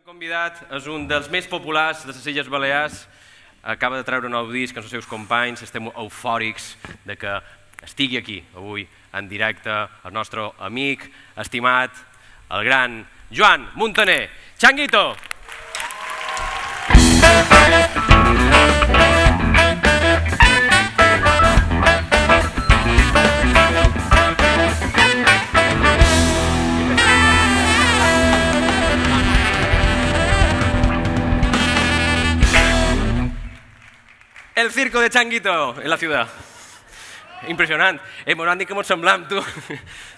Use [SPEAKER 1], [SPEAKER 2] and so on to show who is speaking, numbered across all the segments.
[SPEAKER 1] Convidat és un dels més populars de les Illes Balears, acaba de treure un nou disc amb els seus companys, estem eufòrics de que estigui aquí avui en directe el nostre amic, estimat, el gran Joan Muntaner. Changuito! El circo de Changuito en la ciudad. Impressionant. M'ho han dit que mos semblam, tu.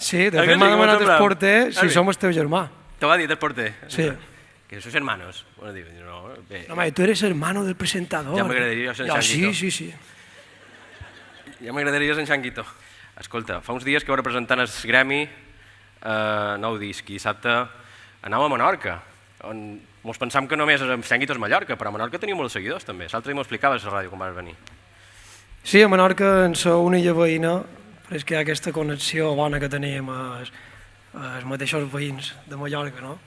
[SPEAKER 2] Sí, de fet m'ha demanat el porter si som el teu germà.
[SPEAKER 1] Te va dir el porter?
[SPEAKER 2] Sí.
[SPEAKER 1] Que sois hermanos. Bueno, digo, no, bé.
[SPEAKER 2] No, tu eres hermano del presentador.
[SPEAKER 1] Ja m'agradaria ser en Changuito.
[SPEAKER 2] Sí.
[SPEAKER 1] Ja m'agradaria ser en Changuito. Escolta, fa uns dies que vau representant el Gremi nou disc i dissabte anàvem a Menorca, on mos pensam que només el Changuito és Mallorca, però a Menorca teniu molts seguidors també. L'altre dia m'ho explicaves a la ràdio quan vas venir.
[SPEAKER 2] Sí, a Menorca en sou una illa veïna, però és que hi ha aquesta connexió bona que tenim els mateixos veïns de Mallorca, no?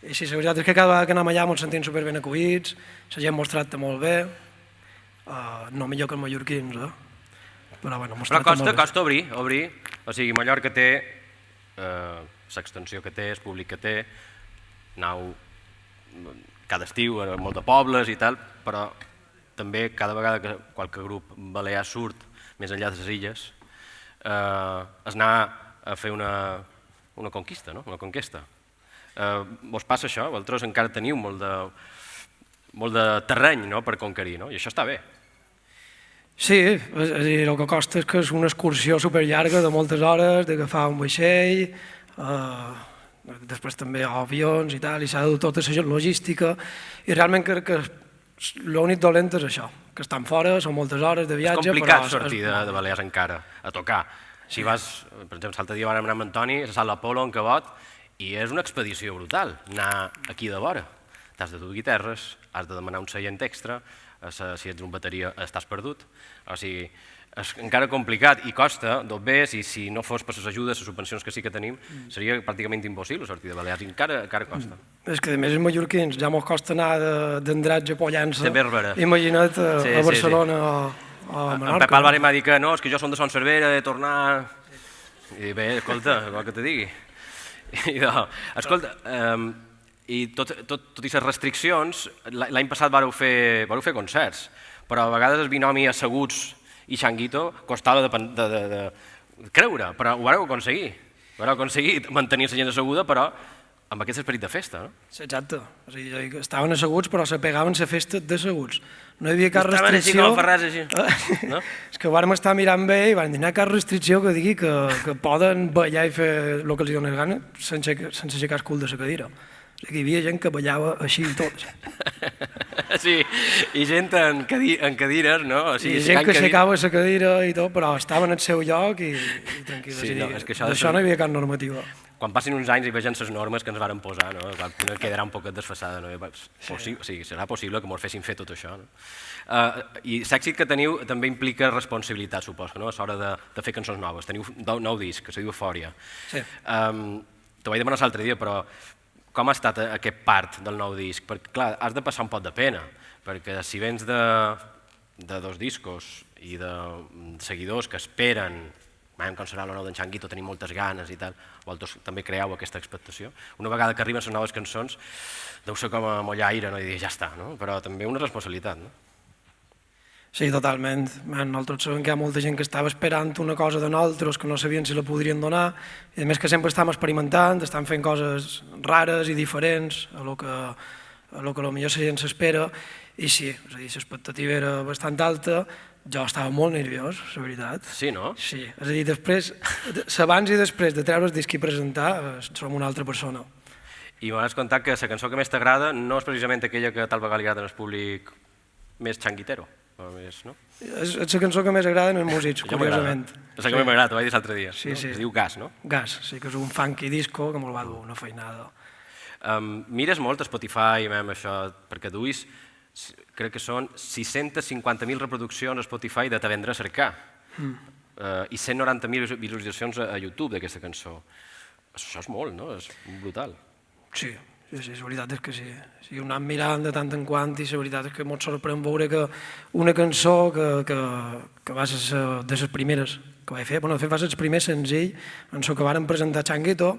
[SPEAKER 2] I sí, la veritat és que cada vegada que anem allà ens sentim superben acollits, la gent mos tracta molt bé, no millor que els mallorquins, però bueno, mos tracta molt bé.
[SPEAKER 1] Però costa obrir, o sigui, Mallorca té l'extensió que té, el públic que té, anau cada estiu a molt de pobles i tal, però també cada vegada que qualque grup balear surt més enllà de les illes és anar a fer una conquista, una conquesta. Vos passa això? Vosaltres encara teniu molt de terreny per conquerir, i això està bé.
[SPEAKER 2] Sí, és a dir, el que costa és que és una excursió superllarga de moltes hores, d'agafar un vaixell, després també avions i tal, i s'ha de dur tota la logística, i realment crec que l'únic dolent és això, que estan fora, són moltes hores de viatge.
[SPEAKER 1] És complicat sortir de Balears encara, a tocar. Si vas, per exemple, l'altre dia vam anar amb Antoni a la sala Apolo en Cabot, i és una expedició brutal, anar aquí de vora. T'has de dur guitarres, has de demanar un seient extra, si ets un bateria estàs perdut, o sigui, és encara complicat i costa, i si no fos per les ajudes, les subvencions que sí que tenim, seria pràcticament impossible sortir de Balears, i encara costa.
[SPEAKER 2] És que a més els mallorquins ja mos costa anar d'Andratx a Pollença, imagina't a Barcelona o a Menorca.
[SPEAKER 1] En Pep Álvarez m'ha dit que no, és que jo som de Son Cervera, he de tornar... I bé, escolta, vol que te digui. Escolta, i tot i les restriccions, l'any passat vareu fer concerts, però a vegades el binomi asseguts i Changuito costava de creure, però ho vareu aconseguir. Vareu aconseguir mantenir la gent asseguda, però amb aquest esperit de festa, no?
[SPEAKER 2] Exacte. O sigui, estaven asseguts, però se pegaven la festa d'asseguts. No hi havia cap restricció.
[SPEAKER 1] Estaven així com Ferrars, així, no?
[SPEAKER 2] És que vàrem estar mirant bé i van dir, no hi ha cap restricció que digui que poden ballar i fer el que els dona gana sense aixecar el cul de la cadira. O sigui, hi havia gent que ballava així i tot.
[SPEAKER 1] Sí, i gent en cadires, no?
[SPEAKER 2] I gent que aixecava la cadira i tot, però estaven al seu lloc i tranquil·les. D'això no hi havia cap normativa.
[SPEAKER 1] Quan passin uns anys i vegin les normes que ens varen posar, una quedarà un poquet desfasada. Serà possible que ens fessin fer tot això. I l'èxit que teniu també implica responsabilitat, suposo, a l'hora de fer cançons noves. Teniu un nou disc, que se diu Eufòria. T'ho vaig demanar l'altre dia, però com ha estat aquest part del nou disc? Perquè, clar, has de passar un pot de pena, perquè si vens de dos discos i de seguidors que esperen, veiem com serà el nou d'en Changuito, tenim moltes ganes i tal, vosaltres també creeu aquesta expectació. Una vegada que arriben les noves cançons, deu ser com a mollaire, i dir, ja està, però també una responsabilitat, no?
[SPEAKER 2] Sí, totalment. Nosaltres sabem que hi ha molta gent que estava esperant una cosa de nosaltres, que no sabien si la podrien donar, i a més que sempre estem experimentant, estem fent coses rares i diferents a lo que potser la gent s'espera, i sí, és a dir, l'expectativa era bastant alta, jo estava molt nerviós, la veritat.
[SPEAKER 1] Sí, no?
[SPEAKER 2] Sí, és a dir, després, abans i després de treure el disc i presentar, som una altra persona.
[SPEAKER 1] I m'has contat que la cançó que més t'agrada no és precisament aquella que tal vegada li agrada al públic més changuitero. És
[SPEAKER 2] la cançó que més agrada en els músics, curiosament.
[SPEAKER 1] És la que més m'agrada, t'ho vaig dir l'altre dia.
[SPEAKER 2] Sí.
[SPEAKER 1] Es diu Gas, no?
[SPEAKER 2] Gas, sí, que és un funky disco que me'l va dur una feinada.
[SPEAKER 1] Mires molt a Spotify, això, perquè duis, crec que són 650.000 reproduccions a Spotify de Te vendré a cercar i 190.000 visualitzacions a YouTube d'aquesta cançó. Això és molt, no? És brutal.
[SPEAKER 2] Sí, Sí, la veritat és que sí. Sí, ho anem mirant de tant en quant i la veritat és que molt sorprèn veure que una cançó que va ser de les primeres que vaig fer, de fet va ser el primer senzill en el que varen presentar Changuito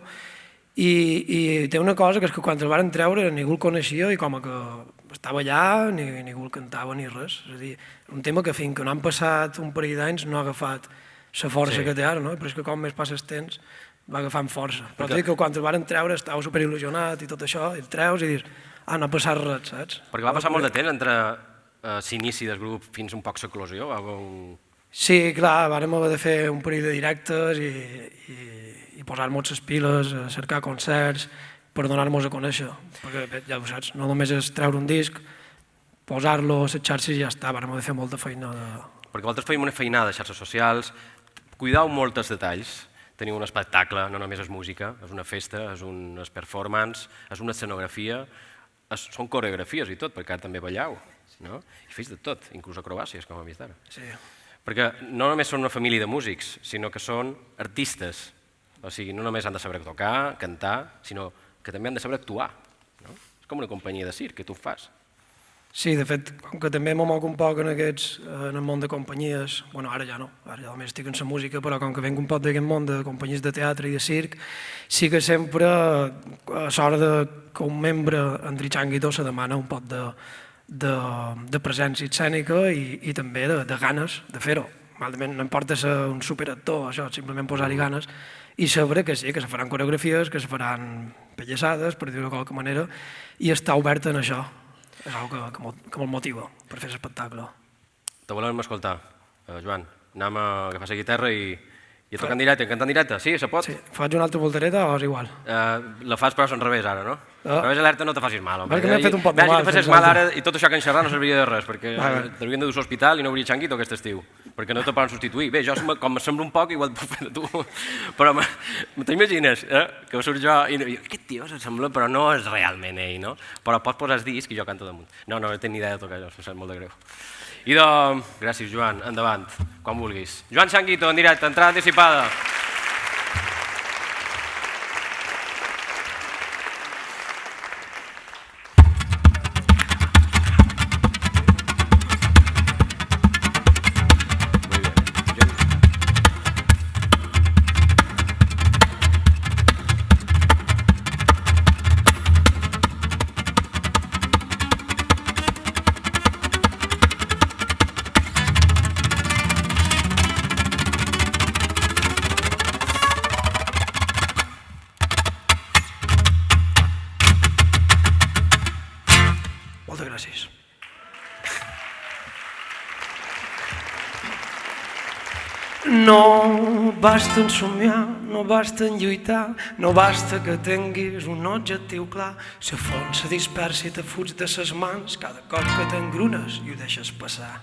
[SPEAKER 2] i té una cosa que és que quan el varen treure ningú el coneixia i com que estava allà ningú el cantava ni res. És a dir, un tema que fins que no han passat un parell d'anys no ha agafat la força que té ara, no? Però és que com més passa el temps va agafant força. Però dic que quan el varen treure estava superil·lusionat i tot això, i el treus i dius, no ha passat res, saps?
[SPEAKER 1] Perquè va passar molt de temps entre l'inici del grup fins un poc l'eclosió?
[SPEAKER 2] Sí, clar, vàrem haver de fer un parell de directes i posar-nos les piles, cercar concerts per donar-nos a conèixer. Perquè ja ho saps, no només és treure un disc, posar-lo a les xarxes i ja està, vàrem haver de fer molta feina.
[SPEAKER 1] Perquè vosaltres feim una feinada a xarxes socials, cuidau molt els detalls, teniu un espectacle, no només és música, és una festa, és un performance, és una escenografia, són coreografies i tot, perquè ara també ballau, no? I feis de tot, inclús acrobàcies, com hem vist ara.
[SPEAKER 2] Sí.
[SPEAKER 1] Perquè no només són una família de músics, sinó que són artistes, o sigui, no només han de saber tocar, cantar, sinó que també han de saber actuar. És com una companyia de circ, que tu fas.
[SPEAKER 2] Sí, de fet, com que també m'ho moc un poc en el món de companyies, bueno, ara ja no, ara ja només estic en la música, però com que venc un poc d'aquest món de companyies de teatre i de circ, sí que sempre a l'hora que un membre entri Changuito se demana un poc de presència escènica i també de ganes de fer-ho. No importa ser un superactor, això, simplement posar-hi ganes i saber que sí, que se faran coreografies, que se faran pellassades, per dir-ho de qualque manera, i estar obert en això. És una cosa que me'l motiva per fer l'espectacle.
[SPEAKER 1] Te volem escoltar, Joan. Anem a agafar la guitarra i a tocar en directe. Cantar en directe, sí, se pot?
[SPEAKER 2] Sí. Faig una altra voltereta o és igual?
[SPEAKER 1] La fas però al revés ara, no? Revés alerta no te facis mal.
[SPEAKER 2] Perquè m'he fet un pot de mal.
[SPEAKER 1] Si te facis mal ara i tot això que enxerrar no serviria de res, perquè t'haurien de dur a l'hospital i no hauria Changuito aquest estiu, perquè no te poden substituir. Bé, jo com me sembla un poc igual puc fer de tu, però t'imagines que surt jo i aquest tio s'assembla però no és realment ell, no? Però pots posar el disc i jo canto damunt. No tinc ni idea de tocar això, em sap molt de greu. I gràcies Joan, endavant, quan vulguis. Joan Changuito en directe, entrada anticipada.
[SPEAKER 2] Moltes gràcies. No basta en somiar, no basta en lluitar, no basta que tinguis un objectiu clar. La font se dispersa i te fuig de ses mans cada cop que t'engrunes i ho deixes passar.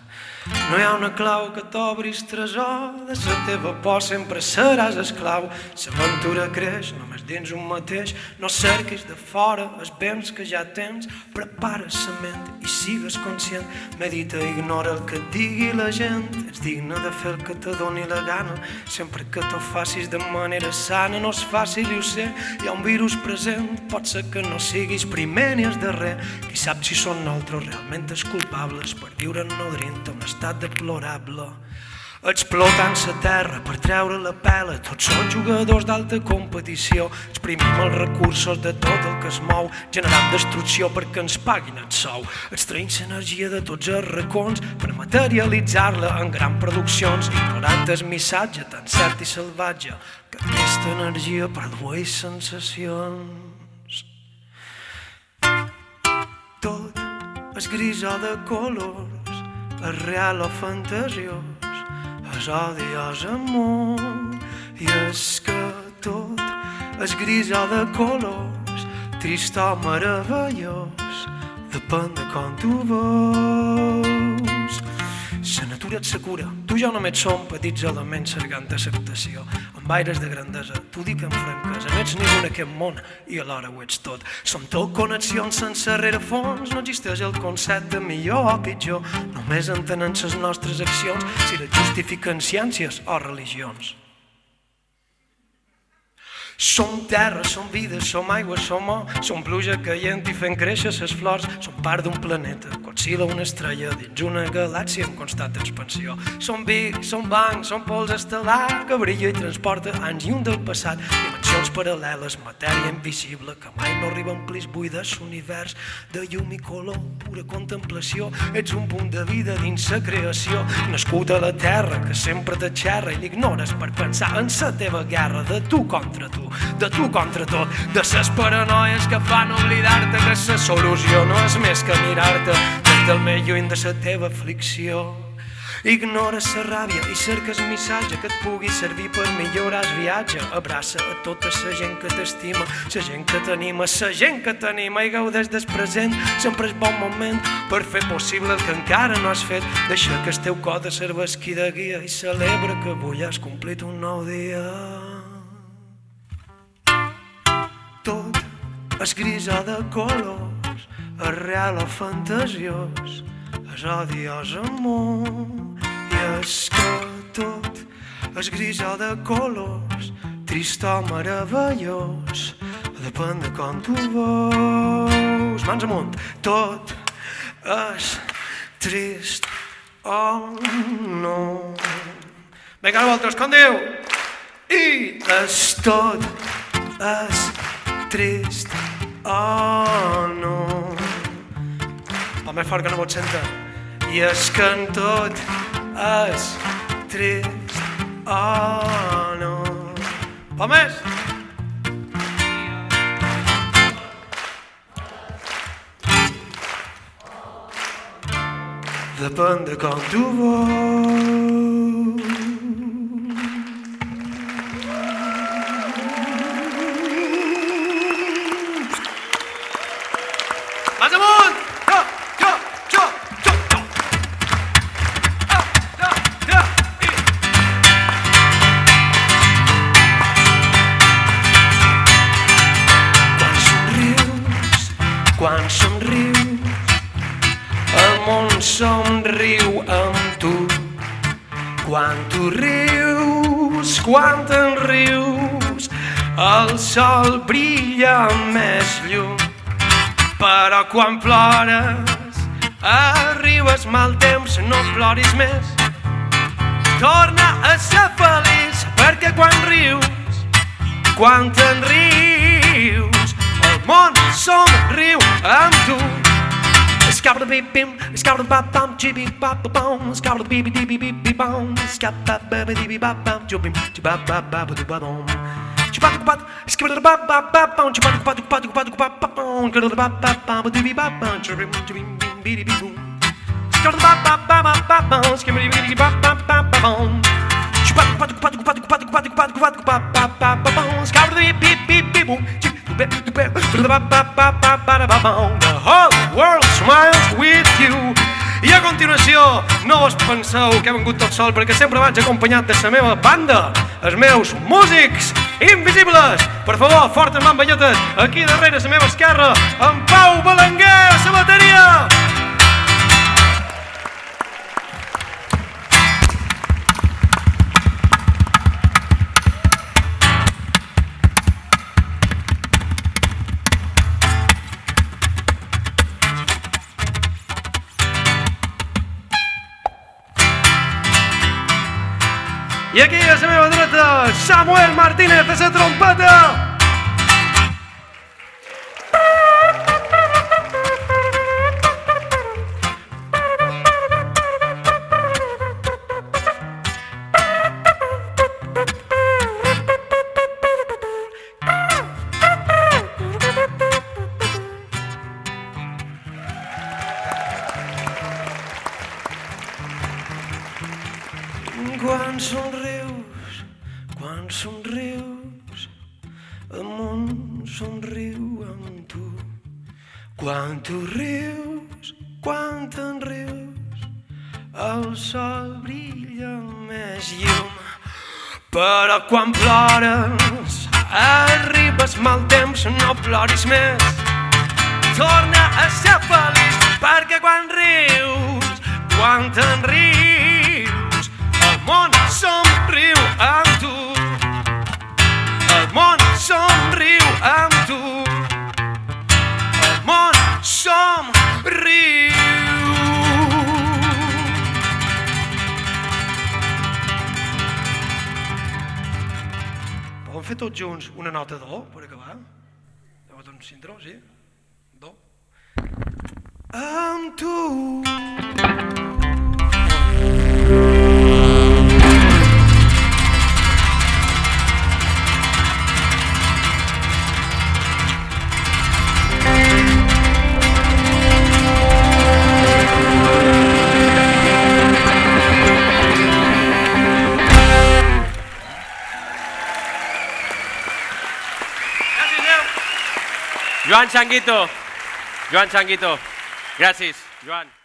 [SPEAKER 2] No hi ha una clau que t'obris tresor, de la teva por sempre seràs esclau. L'aventura creix només dins un mateix, no cerquis de fora els béns que ja tens. Prepara la ment i sigues conscient, medita i ignora el que et digui la gent. Ets digne de fer el que te doni la gana, sempre que t'ho facis de manera sana. No és fàcil i ho sé, hi ha un virus present, pot ser que no siguis primer ni el darrer. Qui sap si són nosaltres realment els culpables per viure nodrint a un estat deplorable. Explotant la terra per treure la pela, tots són jugadors d'alta competició. Exprimim els recursos de tot el que es mou, generant destrucció perquè ens paguin el sou. Extraïm l'energia de tots els racons per materialitzar-la en grans produccions, ignorant el missatge tan cert i salvatge que aquesta energia produeix sensacions. Tot és gris o de colors, és real o fantasiós, és odi o és amor. I és que tot és gris o de colors, trist o meravellós, depèn de com tu veus. La natura et cura, tu ja només som petits elements cercant acceptació. Amb aires de grandesa, t'ho dic amb franquesa, no ets ningú en aquest món i alhora ho ets tot. Som tot connexions sense rerefons, no existeix el concepte millor o pitjor, només entenen les nostres accions si les justifiquen ciències o religions. Som terra, som vida, som aigua, som or, som pluja caient i fent créixer ses flors, som part d'un planeta que oscil·la una estrella dins una galàxia en constant expansió. Som Big, som Bang, som pols estel·lar que brilla i transporta anys lluny del passat, dimensions paral·leles, matèria invisible que mai no arriba a omplir buides l'univers de llum i color, pura contemplació. Ets un punt de vida dins la creació, nascut a la terra que sempre t'aixerra i l'ignores per pensar en la teva guerra de tu contra tu, de tu contra tot, de ses paranoies que fan oblidar-te que la solució no és més que mirar-te des del més lluny de la teva aflicció. Ignores la ràbia i cerques missatge que et pugui servir per millorar el viatge. Abraça a tota la gent que t'estima, la gent que t'anima, la gent que t'anima i gaudeix del present. Sempre és bon moment per fer possible el que encara no has fet. Deixa que el teu cor de servesqui de guia i celebra que avui has complit un nou dia. Tot és grisa de colors, és real o fantasiós, és odiós amor. I és que tot és grisa de colors, trist o meravellós, depèn de com tu veus. Mans amunt. Tot és trist o no. Vinga, ara vosaltres, com diu? I és tot és trist o no. Però més fort que no pots sentir. I és que en tot és trist o no. Però més. Depèn de com tu veus. Mans amunt! Quan somrius, el món somriu amb tu. Quan tu rius, quan te'n rius, el sol brilla amb més llum. Però quan plores, arribes mal temps, no ploris més. Torna a ser feliç, perquè quan rius, quan te'n rius, el món somriu amb tu. Scabba-da-bip-bim, scabba-da-bap-bam, chibi-bap-bam, scabba-da-bibi-dibi-bibi-bam, scabba-da-bibi-dibi-bap-bam, chubim, chibab-bap-bap-bap-bam, chibab-bap-bap, skibba-da-bap-bap-bap-bam, chibab-bap-bap-bap-bap-bam, skibba-da-bap-bap-bap-bap-bam, chibim-bim-bim-bim-bim-bim, skabba-da-bap-bap-bap-bam, skibba-da-bip-bip-bip-bap-bam, chibab-bap-bap-bap-bap-bap-bam, skabba-da-bip-bip-bip-bim, the whole world smiles with you. I a continuació, no us penseu que he vengut tot sol, perquè sempre vaig acompanyat de la meva banda, els meus músics invisibles. Per favor, fortes mamballotes, aquí darrere a la meva esquerra, en Pau Belenguer a la bateria. I aquí a la meva dreta, Samuel Martínez a la trompeta. Quan somrius, el món somriu amb tu. Quan tu rius, quan te'n rius, el sol brilla amb més llum. Però quan plores, arribes mal temps, no ploris més. Torna a ser feliç, perquè quan rius, quan te'n rius, el món somriu amb tu. El món somriu amb tu. El món somriu. Podem fer tots junts una nota do per acabar? Llavors un cinturó, sí? Do. Amb tu.
[SPEAKER 1] Joan Changuito. Joan Changuito. Gràcies, Joan.